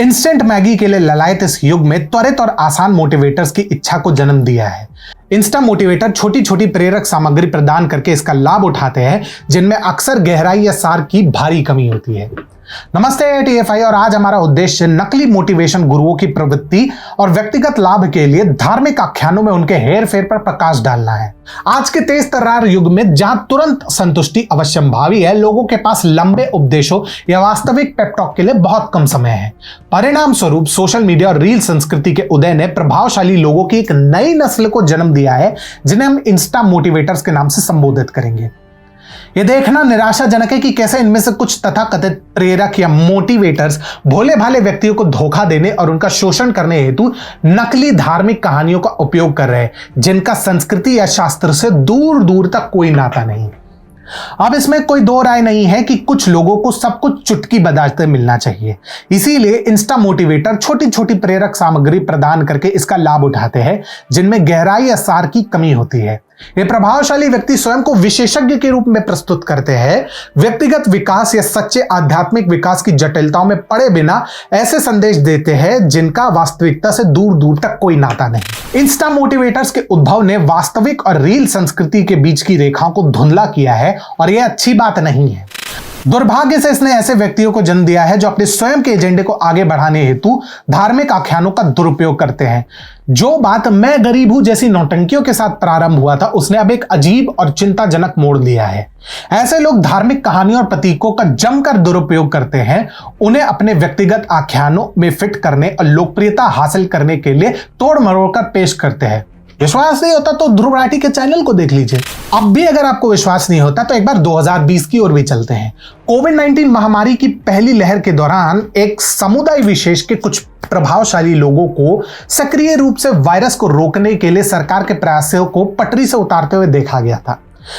Instant Maggi के लिए ललायत इस युग में त्वरित और आसान मोटिवेटर्स की इच्छा को जन्म दिया है। इंस्टा मोटिवेटर छोटी छोटी प्रेरक सामग्री प्रदान करके इसका लाभ उठाते हैं, जिनमें अक्सर गहराई या सार की भारी कमी होती है। नमस्ते TFI, और आज हमारा उद्देश्य नकली मोटिवेशन गुरुओं की प्रवृत्ति और व्यक्तिगत लाभ के लिए धार्मिक आख्यानों में उनके हेर फेर पर प्रकाश डालना है। आज के तेज तर्रार युग में जहां तुरंत संतुष्टि अवश्यंभावी है, लोगों के पास लंबे उपदेशों या वास्तविक पेपटॉक के लिए बहुत कम समय है। परिणाम स्वरूप सोशल मीडिया और रील संस्कृति के उदय ने प्रभावशाली लोगों की एक नई नस्ल को जन्म दिया है, जिन्हें हम इंस्टा मोटिवेटर्स के नाम से संबोधित करेंगे। यह देखना निराशाजनक है कि कैसे इनमें से कुछ तथाकथित प्रेरक या मोटिवेटर्स भोले भाले व्यक्तियों को धोखा देने और उनका शोषण करने हेतु नकली धार्मिक कहानियों का उपयोग कर रहे हैं, जिनका संस्कृति या शास्त्र से दूर दूर तक कोई नाता नहीं। अब इसमें कोई दो राय नहीं है कि कुछ लोगों को सब कुछ चुटकी बजाते मिलना चाहिए। इसीलिए इंस्टा मोटिवेटर छोटी छोटी प्रेरक सामग्री प्रदान करके इसका लाभ उठाते हैं, जिनमें गहराई या सार की कमी होती है। ये प्रभावशाली व्यक्ति स्वयं को विशेषज्ञ के रूप में प्रस्तुत करते हैं, व्यक्तिगत विकास या सच्चे आध्यात्मिक विकास की जटिलताओं में पड़े बिना ऐसे संदेश देते हैं जिनका वास्तविकता से दूर दूर तक कोई नाता नहीं। इंस्टा मोटिवेटर्स के उद्भव ने वास्तविक और रील संस्कृति के बीच की रेखाओं को धुंधला किया है, और यह अच्छी बात नहीं है। दुर्भाग्य से इसने ऐसे व्यक्तियों को जन्म दिया है जो अपने स्वयं के एजेंडे को आगे बढ़ाने हेतु धार्मिक आख्यानों का दुरुपयोग करते हैं। जो बात मैं गरीब हूं जैसी नौटंकियों के साथ प्रारंभ हुआ था, उसने अब एक अजीब और चिंताजनक मोड़ लिया है। ऐसे लोग धार्मिक कहानियों और प्रतीकों का जमकर दुरुपयोग करते हैं, उन्हें अपने व्यक्तिगत आख्यानों में फिट करने और लोकप्रियता हासिल करने के लिए तोड़ मरोड़ कर पेश करते हैं। विश्वास नहीं होता तो ध्रुव राठी के चैनल को देख लीजिए। अब भी अगर आपको विश्वास नहीं होता तो एक बार 2020 की ओर भी चलते हैं। कोविड-19 महामारी की पहली लहर के दौरान एक समुदाय विशेष के कुछ प्रभावशाली लोगों को सक्रिय रूप से वायरस को रोकने के लिए सरकार के प्रयासों को पटरी से उतारते हुए देखा गया था।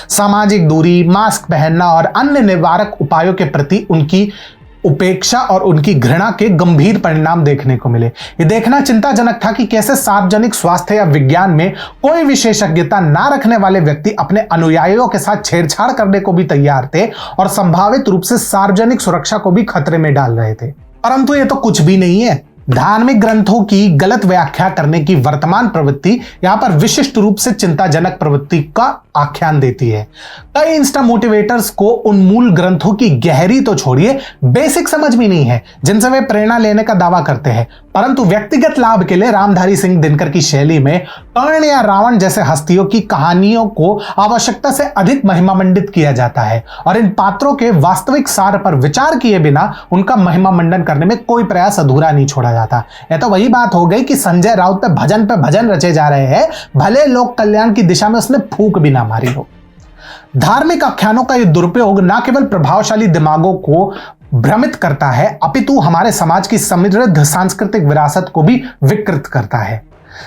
सामाजिक दूरी, मास्क पहनना और अन्य निवारक उपायों के प्रति उनकी उपेक्षा और उनकी घृणा के गंभीर परिणाम देखने को मिले। यह देखना चिंताजनक था कि कैसे सार्वजनिक स्वास्थ्य या विज्ञान में कोई विशेषज्ञता ना रखने वाले व्यक्ति अपने अनुयायियों के साथ छेड़छाड़ करने को भी तैयार थे और संभावित रूप से सार्वजनिक सुरक्षा को भी खतरे में डाल रहे थे। परंतु यह तो कुछ भी नहीं है। धार्मिक ग्रंथों की गलत व्याख्या करने की वर्तमान प्रवृत्ति यहां पर विशिष्ट रूप से चिंताजनक प्रवृत्ति का आख्यान देती है। कई इंस्टा मोटिवेटर्स को उन मूल ग्रंथों की गहरी तो छोड़िए, बेसिक समझ भी नहीं है जिनसे वे प्रेरणा लेने का दावा करते हैं, परंतु व्यक्तिगत लाभ के लिए रामधारी सिंह दिनकर की शैली में कर्ण या रावण जैसे हस्तियों की कहानियों को आवश्यकता से अधिक महिमा मंडित किया जाता है, और इन पात्रों के वास्तविक सार पर विचार किए बिना उनका महिमा मंडन करने में कोई प्रयास अधूरा नहीं छोड़ा जाता। यह तो वही बात हो गई कि संजय राउत पे भजन रचे जा रहे हैं, भले लोक कल्याण की दिशा में उसने फूंक भी ना मारी हो। धार्मिक आख्यानों का यह दुरुपयोग न केवल प्रभावशाली दिमागों को भ्रमित करता है, अपितु हमारे समाज की समृद्ध सांस्कृतिक विरासत को भी विकृत करता है।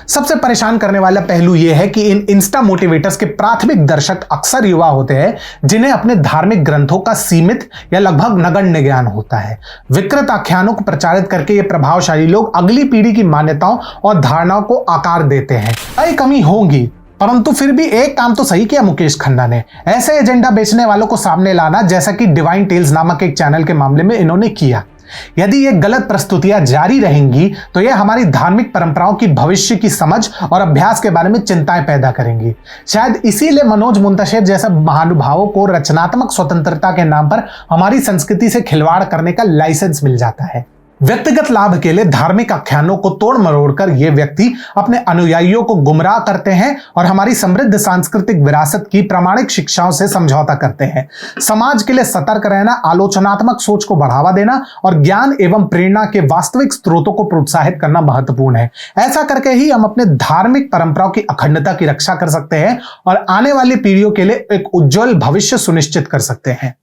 सबसे परेशान करने वाला पहलू यह है कि इन इंस्टा मोटिवेटर्स के प्राथमिक दर्शक अक्सर युवा होते हैं, जिन्हें अपने धार्मिक ग्रंथों का सीमित या लगभग नगण्य ज्ञान होता है। विकृत आख्यानों को प्रचारित करके ये प्रभावशाली लोग अगली पीढ़ी की मान्यताओं और धारणाओं को आकार देते हैं। कई कमी होंगी, परंतु फिर भी एक काम तो सही किया मुकेश खन्ना ने, ऐसे एजेंडा बेचने वालों को सामने लाना, जैसा कि डिवाइन टेल्स नामक एक चैनल के मामले में इन्होंने किया। यदि ये गलत प्रस्तुतियां जारी रहेंगी तो यह हमारी धार्मिक परंपराओं की भविष्य की समझ और अभ्यास के बारे में चिंताएं पैदा करेंगी। शायद इसीलिए मनोज मुंतशिर जैसे महानुभावों को रचनात्मक स्वतंत्रता के नाम पर हमारी संस्कृति से खिलवाड़ करने का लाइसेंस मिल जाता है। व्यक्तिगत लाभ के लिए धार्मिक आख्यानों को तोड़ मरोड़ कर ये व्यक्ति अपने अनुयायियों को गुमराह करते हैं और हमारी समृद्ध सांस्कृतिक विरासत की प्रामाणिक शिक्षाओं से समझौता करते हैं। समाज के लिए सतर्क रहना, आलोचनात्मक सोच को बढ़ावा देना और ज्ञान एवं प्रेरणा के वास्तविक स्रोतों को प्रोत्साहित करना महत्वपूर्ण है। ऐसा करके ही हम अपने धार्मिक परंपराओं की अखंडता की रक्षा कर सकते हैं और आने वाली पीढ़ियों के लिए एक उज्जवल भविष्य सुनिश्चित कर सकते हैं।